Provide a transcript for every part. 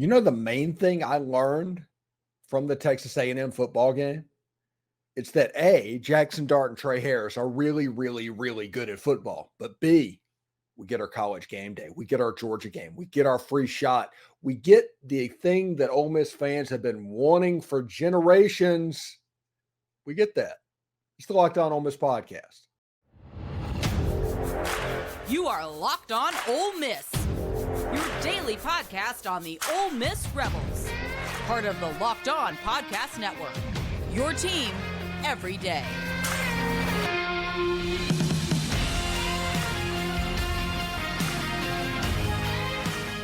The main thing I learned from the Texas A&M football game, it's that A, Jaxson Dart and Trey Harris are really, really, really good at football. But B, we get our college game day. We get our Georgia game. We get our free shot. We get the thing that Ole Miss fans have been wanting for generations. We get that. It's the Locked On Ole Miss podcast. You are Locked On Ole Miss, your daily podcast on the Ole Miss Rebels. Part of the Locked On Podcast Network, your team every day.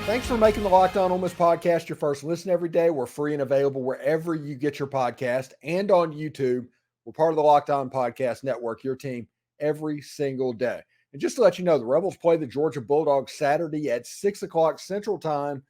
Thanks for making the Locked On Ole Miss podcast your first listen every day. We're free and available wherever you get your podcast and on YouTube. We're part of the Locked On Podcast Network, your team every single day. And just to let you know, the Rebels play the Georgia Bulldogs Saturday at 6 o'clock Central Time.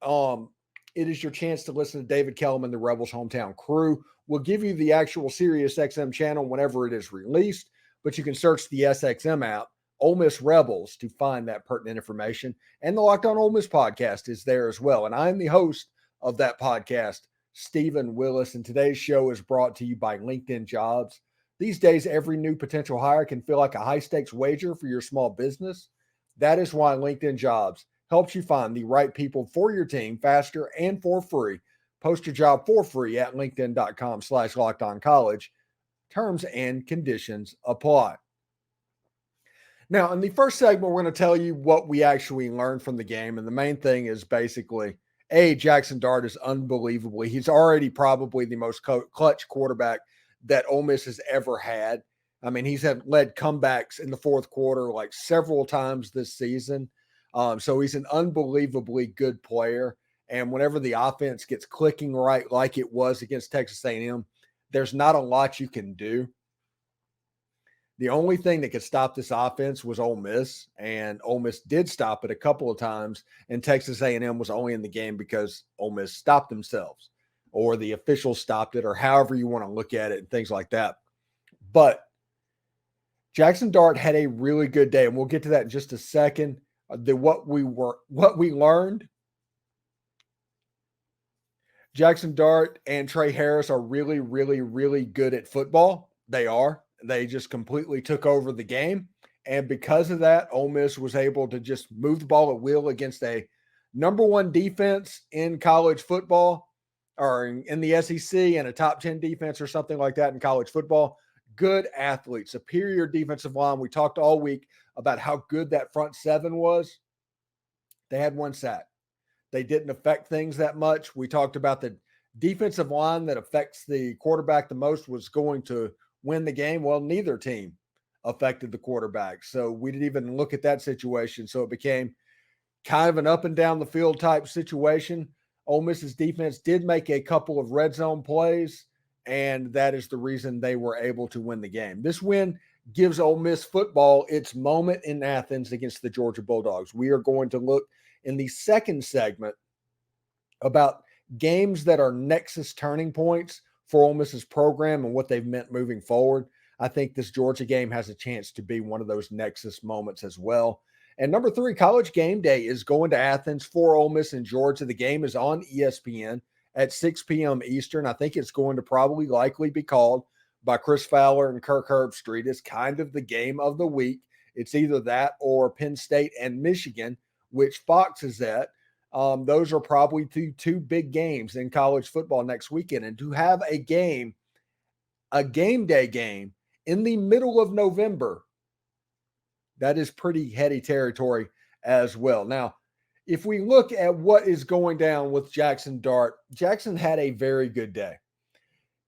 It is your chance to listen to David Kellerman, the Rebels hometown crew. We'll give you the actual Sirius XM channel whenever it is released, but you can search the SXM app, Ole Miss Rebels, to find that pertinent information. And the Locked On Ole Miss podcast is there as well. And I'm the host of that podcast, Stephen Willis. And today's show is brought to you by LinkedIn Jobs. These days, every new potential hire can feel like a high-stakes wager for your small business. That is why LinkedIn Jobs helps you find the right people for your team faster and for free. Post your job for free at linkedin.com/lockedoncollege. Terms and conditions apply. Now, in the first segment, we're going to tell you what we actually learned from the game. And the main thing is basically, A, Jaxson Dart is unbelievable. He's already probably the most clutch quarterback that Ole Miss has ever had. I mean, he's led comebacks in the fourth quarter like several times this season. So he's an unbelievably good player. And whenever the offense gets clicking right, like it was against Texas A&M, there's not a lot you can do. The only thing that could stop this offense was Ole Miss, and Ole Miss did stop it a couple of times, and Texas A&M was only in the game because Ole Miss stopped themselves, or the officials stopped it, or however you want to look at it and things like that. But Jaxson Dart had a really good day, and we'll get to that in just a second. What we learned, Jaxson Dart and Trey Harris are really, really, really good at football. They are. They just completely took over the game. And because of that, Ole Miss was able to just move the ball at will against a number one defense in college football, or in the SEC, and a top 10 defense or something like that in college football. Good athletes, superior defensive line. We talked all week about how good that front seven was. They had one sack. They didn't affect things that much. We talked about the defensive line that affects the quarterback the most was going to win the game. Well, neither team affected the quarterback. So we didn't even look at that situation. So it became kind of an up and down the field type situation. Ole Miss's defense did make a couple of red zone plays, and that is the reason they were able to win the game. This win gives Ole Miss football its moment in Athens against the Georgia Bulldogs. We are going to look in the second segment about games that are nexus turning points for Ole Miss's program and what they've meant moving forward. I think this Georgia game has a chance to be one of those nexus moments as well. And number 3, College Game Day is going to Athens for Ole Miss and Georgia. The game is on ESPN at 6 p.m. Eastern. I think it's going to probably likely be called by Chris Fowler and Kirk Herbstreit. It's kind of the game of the week. It's either that or Penn State and Michigan, which Fox is at. Those are probably two big games in college football next weekend. And to have a game day game in the middle of November, that is pretty heady territory as well. Now, if we look at what is going down with Jaxson Dart, Jaxson had a very good day.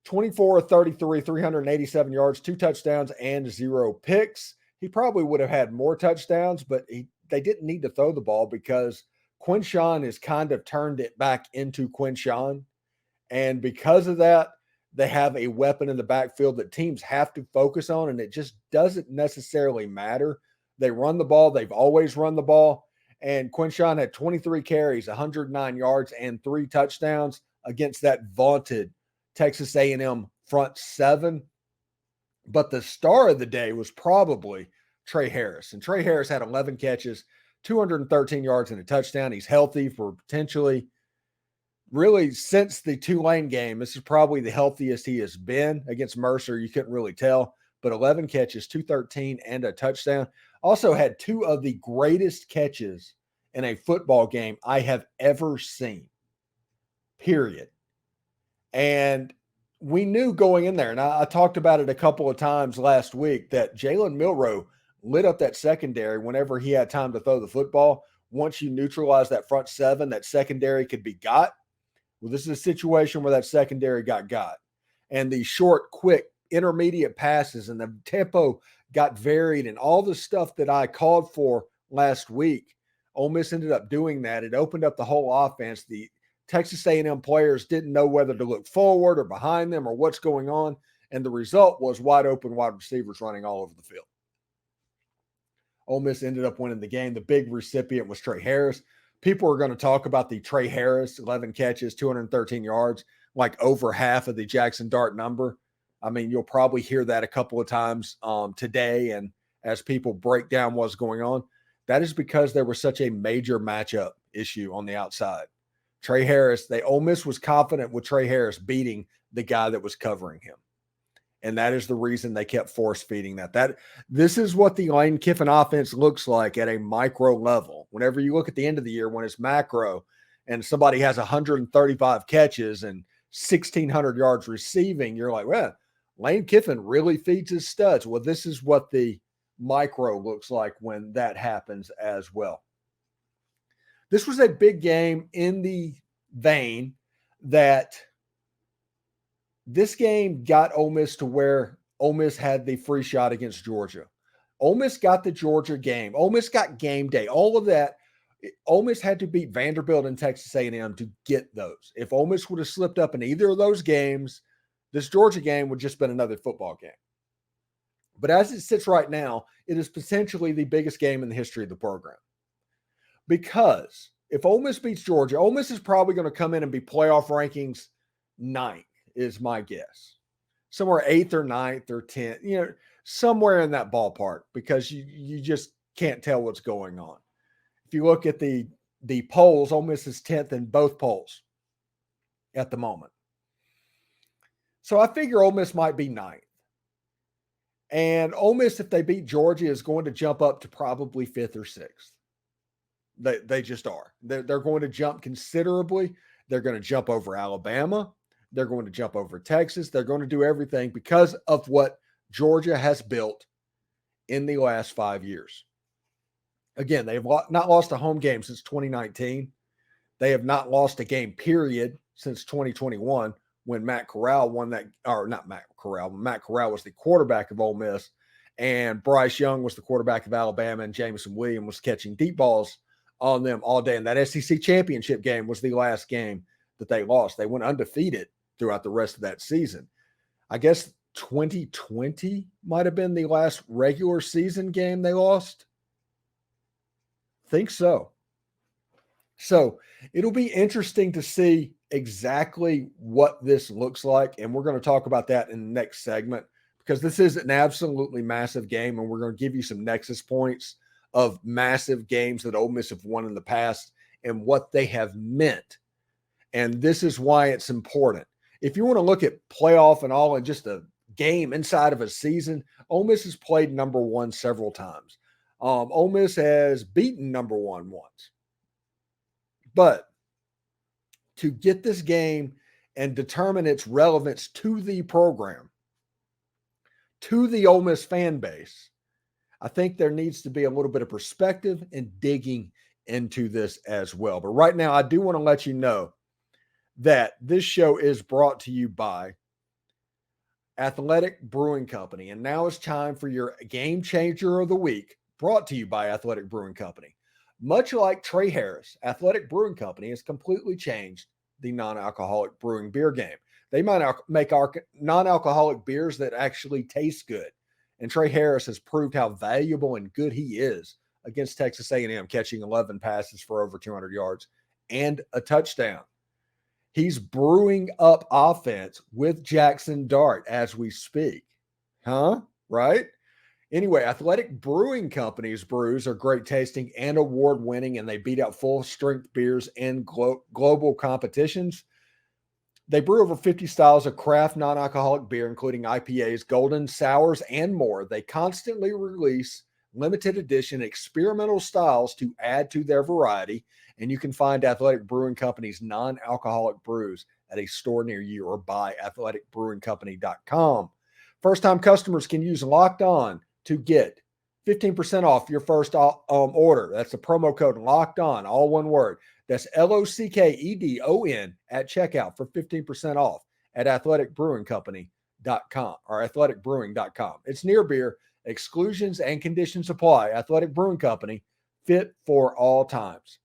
24 33, 387 yards, 2 touchdowns, and 0 picks. He probably would have had more touchdowns, but they didn't need to throw the ball because Quinshon has kind of turned it back into Quinshon. And because of that, they have a weapon in the backfield that teams have to focus on, and it just doesn't necessarily matter. They run the ball. They've always run the ball. And Quinshon had 23 carries, 109 yards, and 3 touchdowns against that vaunted Texas A&M front seven. But the star of the day was probably Trey Harris. And Trey Harris had 11 catches, 213 yards, and a touchdown. He's healthy for potentially really since the Tulane game, this is probably the healthiest he has been. Against Mercer, you couldn't really tell, but 11 catches, 213, and a touchdown. Also had two of the greatest catches in a football game I have ever seen, period. And we knew going in there, and I talked about it a couple of times last week, that Jalen Milroe lit up that secondary whenever he had time to throw the football. Once you neutralize that front seven, that secondary could be got. Well, this is a situation where that secondary got. And the short, quick, intermediate passes and the tempo got varied and all the stuff that I called for last week, Ole Miss ended up doing that. It opened up the whole offense. The Texas A&M players didn't know whether to look forward or behind them or what's going on. And the result was wide open wide receivers running all over the field. Ole Miss ended up winning the game. The big recipient was Trey Harris. People are going to talk about the Trey Harris, 11 catches, 213 yards, like over half of the Jaxson Dart number. I mean, you'll probably hear that a couple of times today. And as people break down what's going on, that is because there was such a major matchup issue on the outside. Trey Harris, Ole Miss was confident with Trey Harris beating the guy that was covering him. And that is the reason they kept force feeding that. This is what the Lane Kiffin offense looks like at a micro level. Whenever you look at the end of the year, when it's macro and somebody has 135 catches and 1,600 yards receiving, you're like, well, Lane Kiffin really feeds his studs. Well, this is what the micro looks like when that happens as well. This was a big game in the vein that this game got Ole Miss to where Ole Miss had the free shot against Georgia. Ole Miss got the Georgia game. Ole Miss got game day. All of that. Ole Miss had to beat Vanderbilt and Texas A&M to get those. If Ole Miss would have slipped up in either of those games, this Georgia game would just been another football game. But as it sits right now, it is potentially the biggest game in the history of the program. Because if Ole Miss beats Georgia, Ole Miss is probably going to come in and be playoff rankings 9th. Is my guess. Somewhere 8th or 9th or 10th, somewhere in that ballpark, because you just can't tell what's going on. If you look at the polls, Ole Miss is 10th in both polls at the moment. So I figure Ole Miss might be 9th. And Ole Miss, if they beat Georgia, is going to jump up to probably 5th or 6th. They just are. They're going to jump considerably. They're going to jump over Alabama. They're going to jump over Texas. They're going to do everything because of what Georgia has built in the last 5 years. Again, they've not lost a home game since 2019. They have not lost a game, period, since 2021 when Matt Corral won that, or not Matt Corral. Matt Corral was the quarterback of Ole Miss, and Bryce Young was the quarterback of Alabama, and Jameson Williams was catching deep balls on them all day. And that SEC championship game was the last game that they lost. They went undefeated throughout the rest of that season. I guess 2020 might have been the last regular season game they lost. Think so. So it'll be interesting to see exactly what this looks like. And we're going to talk about that in the next segment, because this is an absolutely massive game. And we're going to give you some nexus points of massive games that Ole Miss have won in the past and what they have meant. And this is why it's important. If you want to look at playoff and all in just a game inside of a season, Ole Miss has played number one several times. Ole Miss has beaten number one once. But to get this game and determine its relevance to the program, to the Ole Miss fan base, I think there needs to be a little bit of perspective and digging into this as well. But right now, I do want to let you know that this show is brought to you by Athletic Brewing Company. And now it's time for your game changer of the week, brought to you by Athletic Brewing Company. Much like Trey Harris, Athletic Brewing Company has completely changed the non-alcoholic brewing beer game. They might make our non-alcoholic beers that actually taste good. And Trey Harris has proved how valuable and good he is against Texas A&M, catching 11 passes for over 200 yards and a touchdown. He's brewing up offense with Jaxson Dart as we speak. Right? Anyway, Athletic Brewing Company's brews are great tasting and award winning, and they beat out full strength beers in global competitions. They brew over 50 styles of craft non alcoholic beer, including IPAs, golden, sours, and more. They constantly release limited edition experimental styles to add to their variety. And you can find Athletic Brewing Company's non alcoholic brews at a store near you or buy athleticbrewingcompany.com. First time customers can use Locked On to get 15% off your first order. That's the promo code Locked On, all one word. That's LOCKEDON at checkout for 15% off at athleticbrewingcompany.com or athleticbrewing.com. It's near beer. Exclusions and conditions apply. Athletic Brewing Company, fit for all times.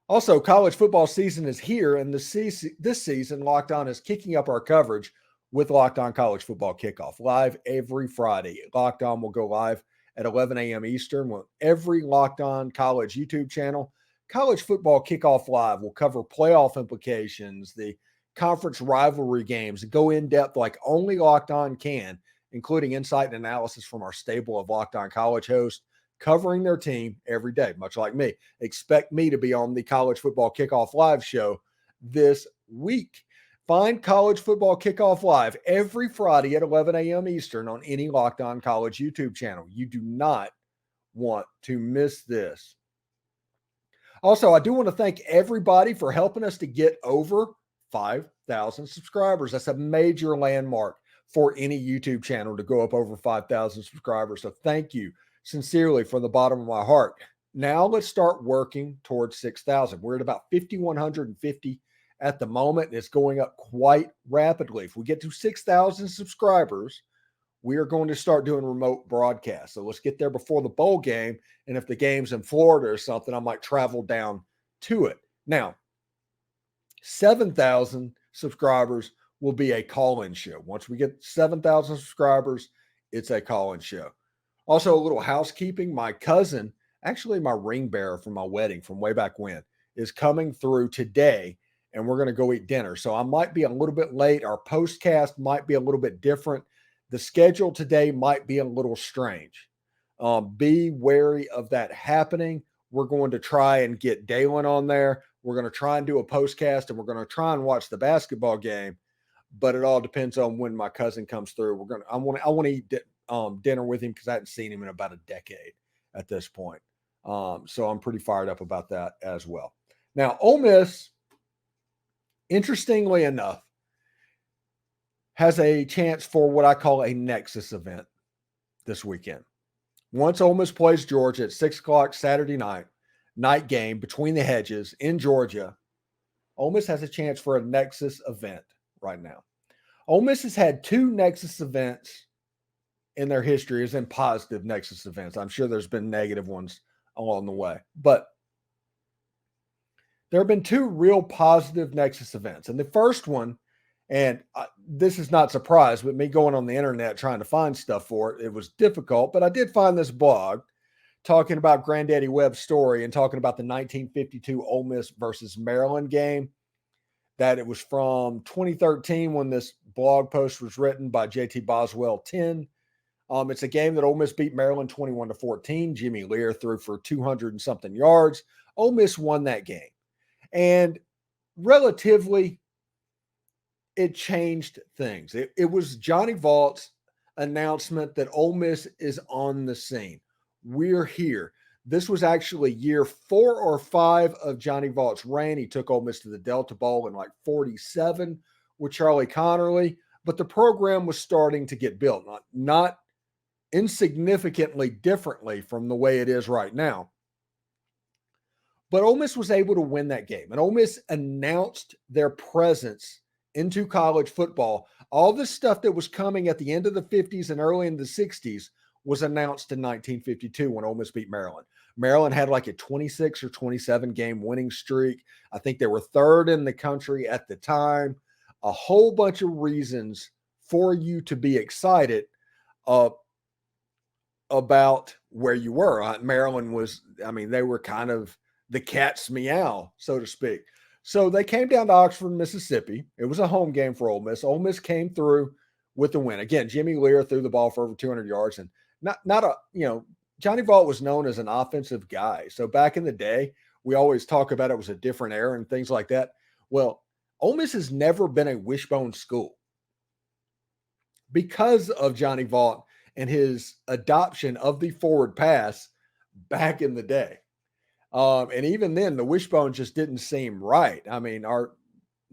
Also, college football season is here, and this season, Locked On is kicking up our coverage with Locked On College Football Kickoff, live every Friday. Locked On will go live at 11 a.m. Eastern with every Locked On College YouTube channel. College Football Kickoff Live will cover playoff implications, the conference rivalry games, go in depth like only Locked On can, including insight and analysis from our stable of Locked On College hosts covering their team every day, much like me. Expect me to be on the College Football Kickoff Live show this week. Find College Football Kickoff Live every Friday at 11 a.m. Eastern on any Locked On College YouTube channel. You do not want to miss this. Also, I do want to thank everybody for helping us to get over 5,000 subscribers. That's a major landmark for any YouTube channel to go up over 5,000 subscribers. So thank you sincerely from the bottom of my heart. Now let's start working towards 6,000. We're at about 5,150 at the moment, and it's going up quite rapidly. If we get to 6,000 subscribers, we are going to start doing remote broadcasts. So let's get there before the bowl game. And if the game's in Florida or something, I might travel down to it. Now, 7,000 subscribers will be a call-in show. Once we get 7,000 subscribers, it's a call-in show. Also, a little housekeeping. My cousin, actually my ring bearer from my wedding from way back when, is coming through today, and we're going to go eat dinner. So I might be a little bit late. Our postcast might be a little bit different. The schedule today might be a little strange. Be wary of that happening. We're going to try and get Dalen on there. We're going to try and do a postcast, and we're going to try and watch the basketball game. But it all depends on when my cousin comes through. I want to eat dinner with him because I hadn't seen him in about a decade at this point. So I'm pretty fired up about that as well. Now, Ole Miss, interestingly enough, has a chance for what I call a nexus event this weekend. Once Ole Miss plays Georgia at 6 o'clock Saturday night game between the hedges in Georgia, Ole Miss has a chance for a nexus event right now. Ole Miss has had 2 nexus events in their history, as in positive nexus events. I'm sure there's been negative ones along the way, but there have been 2 real positive nexus events. And the first one, and this is not surprise, but me going on the internet trying to find stuff for it, it was difficult, but I did find this blog talking about Granddaddy Webb's story and talking about the 1952 Ole Miss versus Maryland game, that it was from 2013 when this blog post was written by JT Boswell 10. It's a game that Ole Miss beat Maryland 21-14. Jimmy Lear threw for 200 and something yards. Ole Miss won that game. And relatively, it changed things. It was Johnny Vaught's announcement that Ole Miss is on the scene. We're here. This was actually year 4 or 5 of Johnny Vaught's reign. He took Ole Miss to the Delta Bowl in like 47 with Charlie Connerly, but the program was starting to get built, not insignificantly differently from the way it is right now. But Ole Miss was able to win that game, and Ole Miss announced their presence into college football. All this stuff that was coming at the end of the 50s and early in the 60s was announced in 1952 when Ole Miss beat Maryland. Maryland had like a 26 or 27 game winning streak. I think they were 3rd in the country at the time. A whole bunch of reasons for you to be excited about where you were. Maryland was, they were kind of the cat's meow, so to speak. So they came down to Oxford, Mississippi. It was a home game for Ole Miss. Ole Miss came through with the win. Again, Jimmy Lear threw the ball for over 200 yards, and Johnny Vaught was known as an offensive guy. So back in the day, we always talk about it was a different era and things like that. Well, Ole Miss has never been a wishbone school because of Johnny Vaught and his adoption of the forward pass back in the day. And even then, the wishbone just didn't seem right. I mean,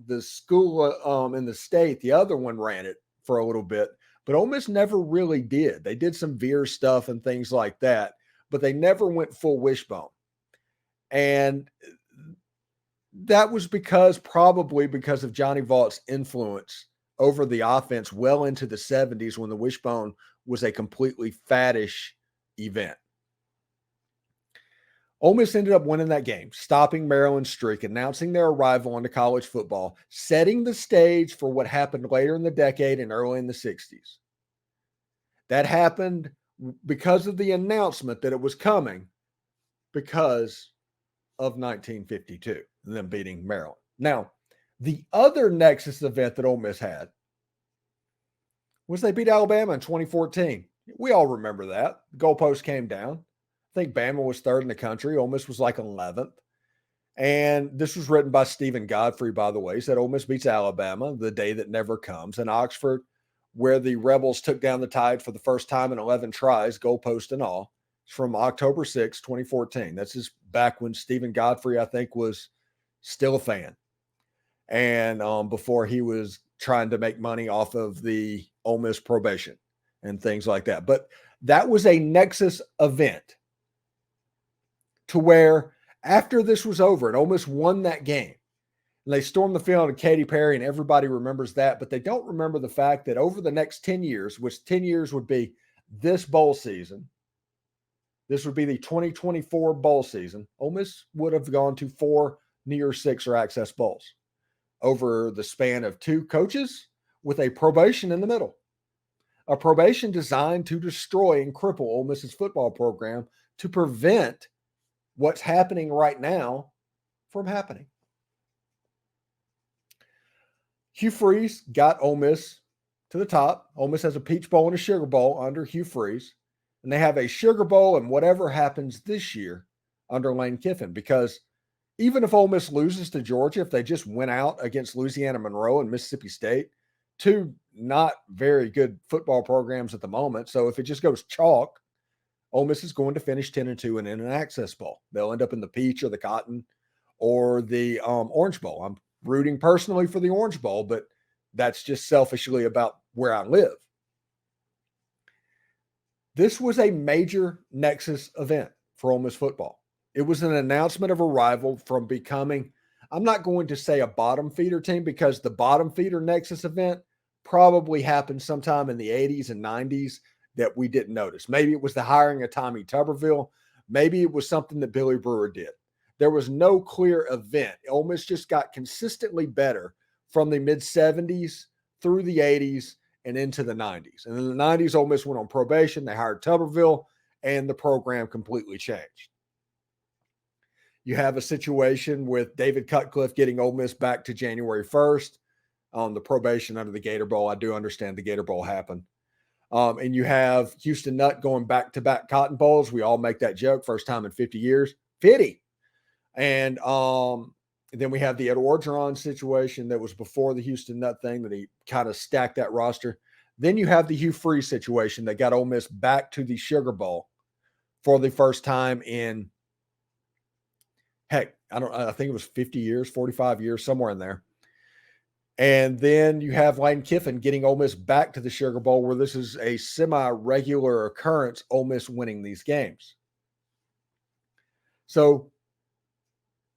the school in the state, the other one ran it for a little bit, but Ole Miss never really did. They did some veer stuff and things like that, but they never went full wishbone. And that was probably because of Johnny Vaught's influence over the offense well into the 70s when the wishbone was a completely faddish event. Ole Miss ended up winning that game, stopping Maryland's streak, announcing their arrival into college football, setting the stage for what happened later in the decade and early in the 60s. That happened because of the announcement that it was coming because of 1952, and them beating Maryland. Now, the other Nexus event that Ole Miss had was they beat Alabama in 2014. We all remember that. The goalpost came down. I think Bama was third in the country. Ole Miss was like 11th. And this was written by Stephen Godfrey, by the way. He said Ole Miss beats Alabama, the day that never comes. In Oxford, where the Rebels took down the Tide for the first time in 11 tries, goalpost and all. It's from October 6, 2014. That's just back when Stephen Godfrey, I think, was still a fan. And before he was trying to make money off of the Ole Miss probation and things like that. But that was a Nexus event to where after this was over and Ole Miss won that game, and they stormed the field to Katy Perry, and everybody remembers that, but they don't remember the fact that over the next 10 years, which 10 years would be this bowl season, this would be the 2024 bowl season, Ole Miss would have gone to 4 New Year's Six or Access Bowls over the span of 2 coaches with a probation in the middle. A probation designed to destroy and cripple Ole Miss's football program to prevent what's happening right now from happening. Hugh Freeze got Ole Miss to the top. Ole Miss has a Peach Bowl and a Sugar Bowl under Hugh Freeze. And they have a Sugar Bowl and whatever happens this year under Lane Kiffin. Because even if Ole Miss loses to Georgia, if they just went out against Louisiana Monroe and Mississippi State, 2 not very good football programs at the moment. So if it just goes chalk, Ole Miss is going to finish 10-2 and in an Access Bowl. They'll end up in the Peach or the Cotton or the Orange Bowl. I'm rooting personally for the Orange Bowl, but that's just selfishly about where I live. This was a major Nexus event for Ole Miss football. It was an announcement of arrival from becoming, I'm not going to say a bottom feeder team because the bottom feeder Nexus event probably happened sometime in the 80s and 90s that we didn't notice. Maybe it was the hiring of Tommy Tuberville. Maybe it was something that Billy Brewer did. There was no clear event. Ole Miss just got consistently better from the mid-70s through the 80s and into the 90s. And in the 90s, Ole Miss went on probation. They hired Tuberville, and the program completely changed. You have a situation with David Cutcliffe getting Ole Miss back to January 1st on the probation under the Gator Bowl. I do understand the Gator Bowl happened. And you have Houston Nutt going back-to-back Cotton Bowls. We all make that joke. First time in 50 years. 50. And then we have the Ed Orgeron situation that was before the Houston Nutt thing that he kind of stacked that roster. Then you have the Hugh Freeze situation that got Ole Miss back to the Sugar Bowl for the first time in, heck, I think it was 50 years, 45 years, somewhere in there. And then you have Lane Kiffin getting Ole Miss back to the Sugar Bowl, where this is a semi-regular occurrence, Ole Miss winning these games. So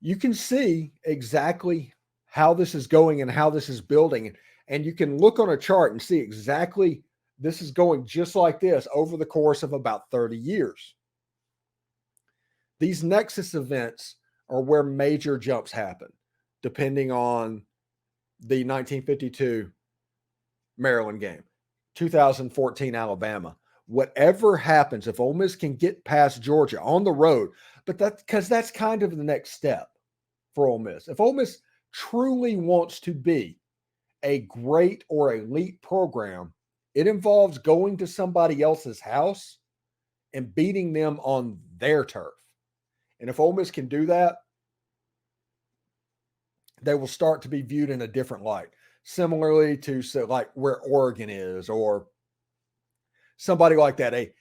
you can see exactly how this is going and how this is building. And you can look on a chart and see exactly this is going just like this over the course of about 30 years. These Nexus events are where major jumps happen, depending on the 1952 Maryland game, 2014 Alabama. Whatever happens, if Ole Miss can get past Georgia on the road, but that's kind of the next step for Ole Miss. If Ole Miss truly wants to be a great or elite program It involves going to somebody else's house and beating them on their turf. And if Ole Miss can do that, they will start to be viewed in a different light. Similarly to like where Oregon is, or somebody like that, a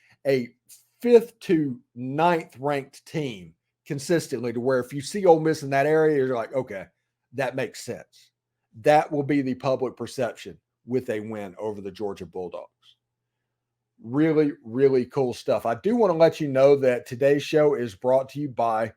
5th to 9th ranked team consistently, to where if you see Ole Miss in that area, you're like, okay, that makes sense. That will be the public perception with a win over the Georgia Bulldogs. Really, really cool stuff. I do want to let you know that today's show is brought to you by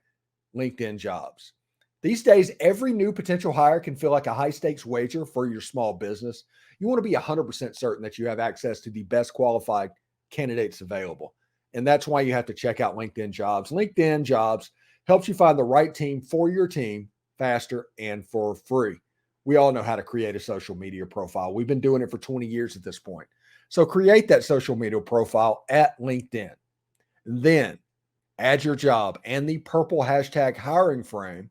LinkedIn Jobs. These days, every new potential hire can feel like a high-stakes wager for your small business. You want to be 100% certain that you have access to the best qualified candidates available. And that's why you have to check out LinkedIn Jobs. LinkedIn Jobs helps you find the right team for your team faster and for free. We all know how to create a social media profile. We've been doing it for 20 years at this point. So create that social media profile at LinkedIn. Then add your job and the purple hashtag hiring frame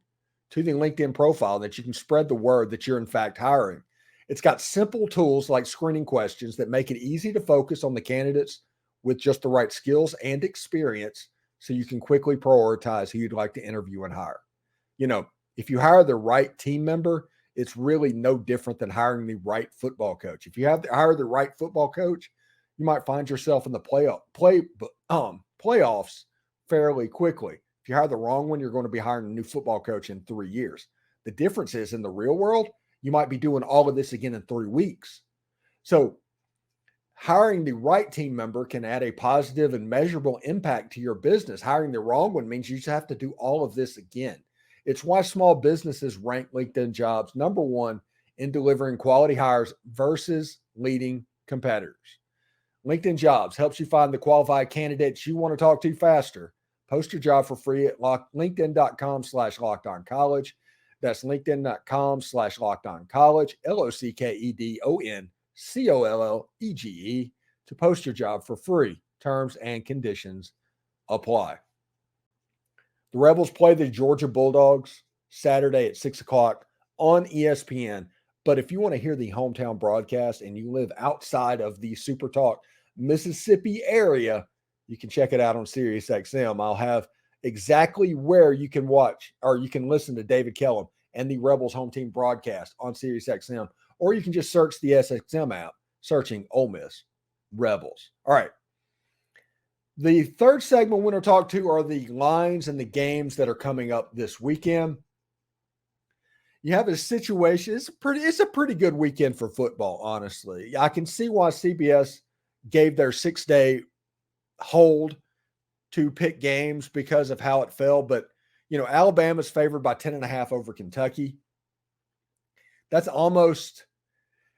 to the LinkedIn profile that you can spread the word that you're in fact hiring. It's got simple tools like screening questions that make it easy to focus on the candidates with just the right skills and experience, so you can quickly prioritize who you'd like to interview and hire. You know, if you hire the right team member, it's really no different than hiring the right football coach. If you hire the right football coach, you might find yourself in the playoffs fairly quickly. If you hire the wrong one, you're going to be hiring a new football coach in 3 years. The difference is, in the real world, you might be doing all of this again in 3 weeks. So hiring the right team member can add a positive and measurable impact to your business. Hiring the wrong one means you just have to do all of this again. It's why small businesses rank LinkedIn Jobs #1 in delivering quality hires versus leading competitors. LinkedIn Jobs helps you find the qualified candidates you want to talk to faster. Post your job for free at linkedin.com/lockedoncollege. That's linkedin.com/lockedoncollege, LOCKEDONCOLLEGE, to post your job for free. Terms and conditions apply. The Rebels play the Georgia Bulldogs Saturday at 6 o'clock on ESPN. But if you want to hear the hometown broadcast and you live outside of the Super Talk Mississippi area, you can check it out on SiriusXM. I'll have exactly where you can watch, or you can listen to David Kellum and the Rebels home team broadcast on SiriusXM, or you can just search the SXM app, searching Ole Miss Rebels. All right. The third segment we're going to talk to are the lines and the games that are coming up this weekend. You have a situation, it's a pretty good weekend for football, honestly. I can see why CBS gave their 6-day hold to pick games because of how it fell. But, you know, Alabama's favored by 10.5 over Kentucky. That's almost,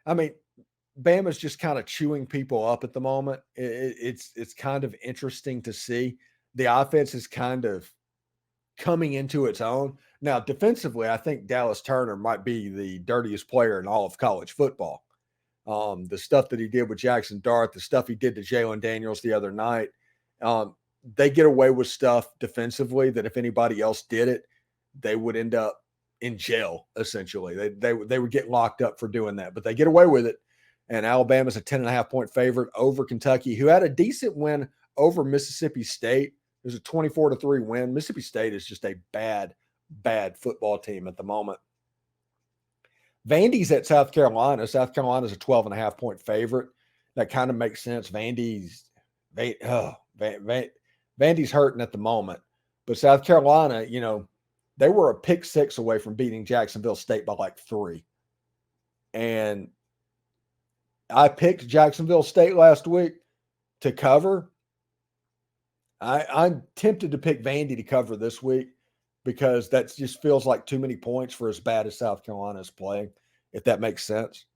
I mean, Bama's just kind of chewing people up at the moment. It's kind of interesting to see. The offense is kind of coming into its own. Now, defensively, I think Dallas Turner might be the dirtiest player in all of college football. The stuff that he did with Jaxson Dart, the stuff he did to Jalen Daniels the other night, they get away with stuff defensively that if anybody else did it, they would end up in jail, essentially. They would get locked up for doing that, but they get away with it. And Alabama's a 10.5 point favorite over Kentucky, who had a decent win over Mississippi State. It was a 24-3 win. Mississippi State is just a bad football team at the moment. Vandy's at South Carolina. South Carolina's a 12.5 point favorite. That kind of makes sense. Vandy's hurting at the moment. But South Carolina, you know, they were a pick 6 away from beating Jacksonville State by like 3. And I picked Jacksonville State last week to cover. I'm tempted to pick Vandy to cover this week because that just feels like too many points for as bad as South Carolina is playing, if that makes sense.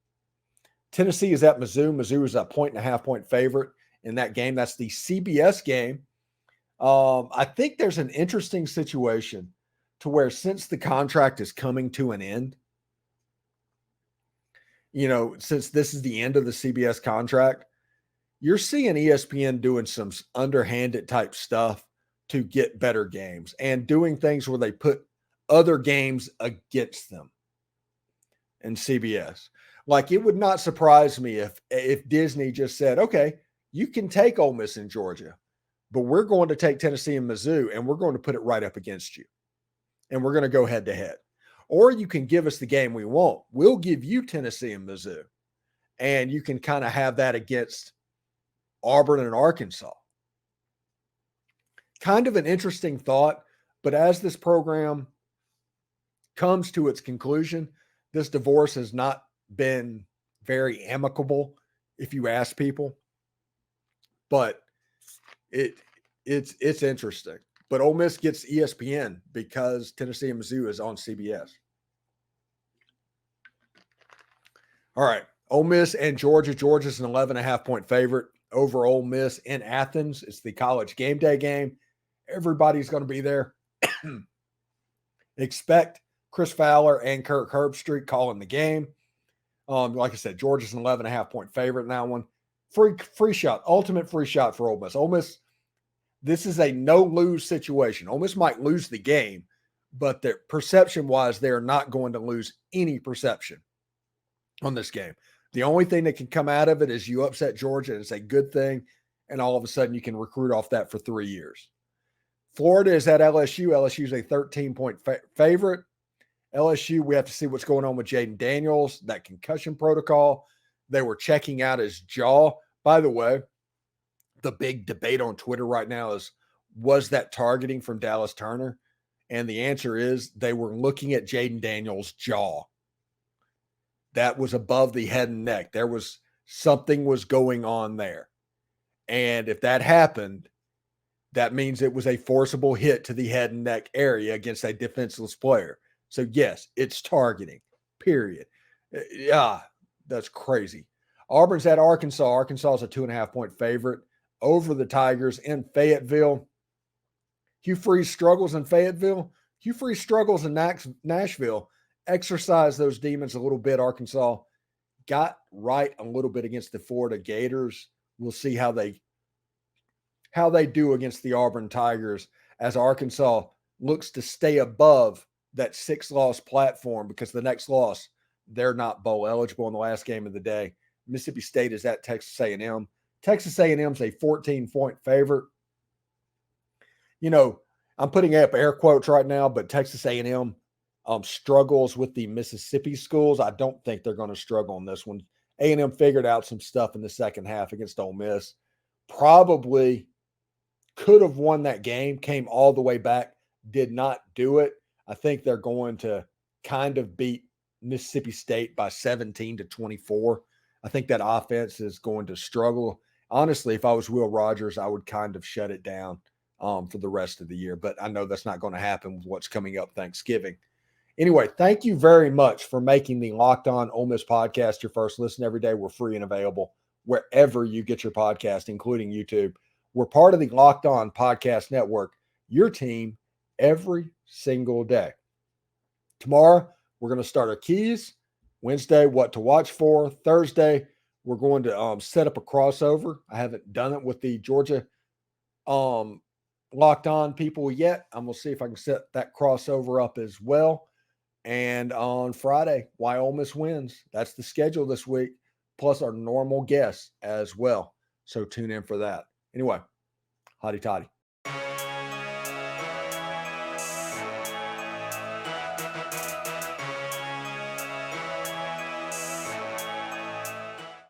Tennessee is at Mizzou. Mizzou is a 1.5 point favorite in that game. That's the CBS game. I think there's an interesting situation to where, since the contract is coming to an end, you know, since this is the end of the CBS contract, you're seeing ESPN doing some underhanded type stuff to get better games and doing things where they put other games against them in CBS. Like, it would not surprise me if Disney just said, okay, you can take Ole Miss in Georgia, but we're going to take Tennessee and Mizzou, and we're going to put it right up against you. And we're going to go head to head. Or you can give us the game we want. We'll give you Tennessee and Mizzou. And you can kind of have that against Auburn and Arkansas. Kind of an interesting thought, but as this program comes to its conclusion, this divorce has not been very amicable, if you ask people. But it's interesting. But Ole Miss gets ESPN because Tennessee and Mizzou is on CBS. All right. Ole Miss and Georgia. Georgia's an 11.5-point favorite over Ole Miss in Athens. It's the college game day game. Everybody's going to be there. Expect Chris Fowler and Kirk Herbstreit calling the game. Like I said, Georgia's an 11.5-point favorite in that one. Free shot, ultimate free shot for Ole Miss. Ole Miss, this is a no-lose situation. Ole Miss might lose the game, but perception-wise, they are not going to lose any perception on this game. The only thing that can come out of it is you upset Georgia, and it's a good thing, and all of a sudden you can recruit off that for 3 years. Florida is at LSU. LSU is a 13-point favorite. LSU, we have to see what's going on with Jaden Daniels, that concussion protocol. They were checking out his jaw. By the way, the big debate on Twitter right now is, was that targeting from Dallas Turner? And the answer is they were looking at Jaden Daniels' jaw. That was above the head and neck. Something was going on there. And if that happened, that means it was a forcible hit to the head and neck area against a defenseless player. So yes, it's targeting, period. Yeah, that's crazy. Auburn's at Arkansas. Arkansas is a 2.5-point favorite over the Tigers in Fayetteville. Hugh Freeze struggles in Fayetteville. Hugh Freeze struggles in Nashville. Exercise those demons a little bit. Arkansas got right a little bit against the Florida Gators. We'll see how they do against the Auburn Tigers as Arkansas looks to stay above that 6-loss platform, because the next loss, they're not bowl eligible in the last game of the day. Mississippi State is at Texas A&M. Texas A&M is a 14-point favorite. You know, I'm putting up air quotes right now, but Texas A&M struggles with the Mississippi schools. I don't think they're going to struggle on this one. A&M figured out some stuff in the second half against Ole Miss. Probably could have won that game, came all the way back, did not do it. I think they're going to kind of beat Mississippi State by 17-24. I think that offense is going to struggle. Honestly, if I was Will Rogers, I would kind of shut it down for the rest of the year. But I know that's not going to happen with what's coming up Thanksgiving. Anyway, thank you very much for making the Locked On Ole Miss podcast your first listen every day. We're free and available wherever you get your podcast, including YouTube. We're part of the Locked On Podcast Network, your team every single day. Tomorrow, we're going to start our keys. Wednesday, what to watch for. Thursday, we're going to set up a crossover. I haven't done it with the Georgia Locked On people yet. I'm going to see if I can set that crossover up as well. And on Friday, why Ole Miss wins. That's the schedule this week, plus our normal guests as well. So tune in for that. Anyway, hotty toddy.